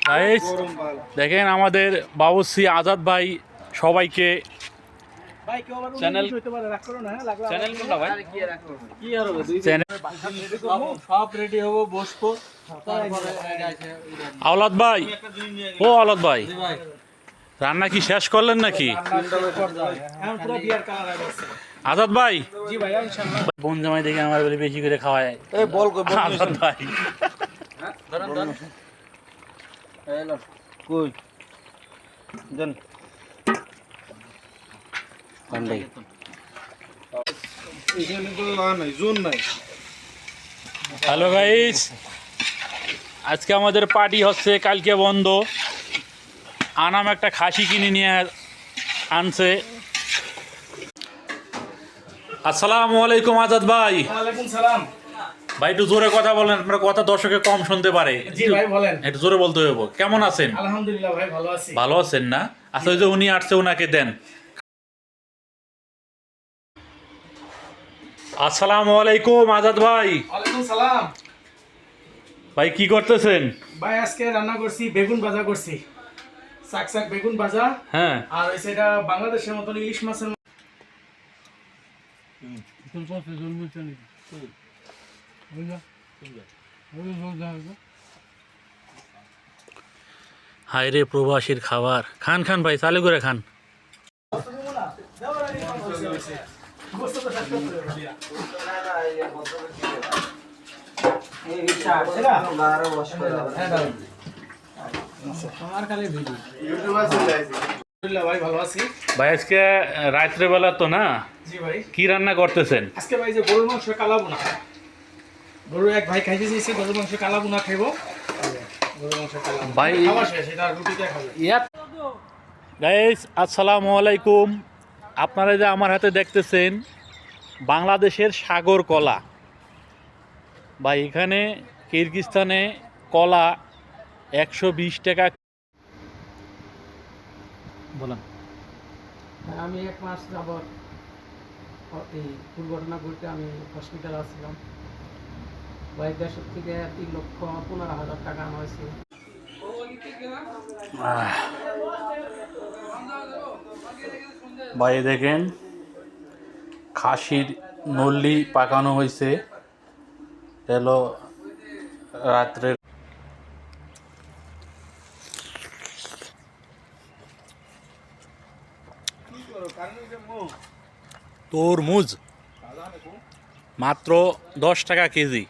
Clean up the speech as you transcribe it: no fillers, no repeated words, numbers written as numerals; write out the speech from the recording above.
Guys দেখেন আমাদের বাবুর্চি আজাদ ভাই সবাইকে সব রেডি হবো, বসবো। আওলাদ ভাই, ও আওলাদ ভাই, রান্না কি শেষ করলেন নাকি? আজাদ ভাই, বোন জামাই দেখে আমার বলে বেশি করে খাওয়ায় আজাদ ভাই। হ্যালো গাইস, আজকে আমাদের পার্টি হচ্ছে, কালকে বন্ধ। আনাম একটা খাসি কিনে নিয়ে আনছে। আসসালামু আলাইকুম আজাদ ভাই। ওয়ালাইকুম সালাম। ভাই একটু জোরে কথা বলেন, আপনার কথা দর্শকে কম শুনতে পারে। জি ভাই বলেন। একটু জোরে বলতে হবে। কেমন আছেন? আলহামদুলিল্লাহ ভাই, ভালো আছি। ভালো আছেন না? আচ্ছা, ওই যে উনি আসছে, ওনাকে দেন। আসসালামু আলাইকুম আজাদ ভাই। ওয়ালাইকুম সালাম। ভাই কি করতেছেন? ভাই আজকে রান্না করছি, বেগুন ভাজা করছি, শাক বেগুন ভাজা। হ্যাঁ, আর সেটা বাংলাদেশের মতন ইলিশ মাছের হায় রে প্রবাসীর খাবার। খান খান ভাই, চালু করে খান। ভাই ভালো আছি। ভাই আজকে রাত্রে বেলা তো না? জি ভাই। কি রান্না করতেছেন? আজকে ভাই যে গরুর মাংস কালা বোনা, গরু এক ভাই খাইতে চেয়েছি, গরুর মাংস কালা বোনা খাইবো। গরুর মাংস কালা ভাই খাওয়া শেষ, এটা রুটিতে খাবে। গাইস আসসালামু আলাইকুম। আপনারা যে আমার হাতে দেখতেছেন বাংলাদেশের সাগর কলা। ভাই এখানে কিরগিজস্তানে কলা 120 টাকা। বলেন। আমি 1 মাস যাবত এই দুর্ঘটনা ঘটে আমি হসপিটাল আসছিলাম। ভাই দেশের থেকে 3,15,000 টাকা আনা হয়েছে। ভাই দেখেন খাসির নল্লি পাকানো হয়েছে, এলো রাত্রে। তরমুজ মাত্র 10 টাকা কেজি।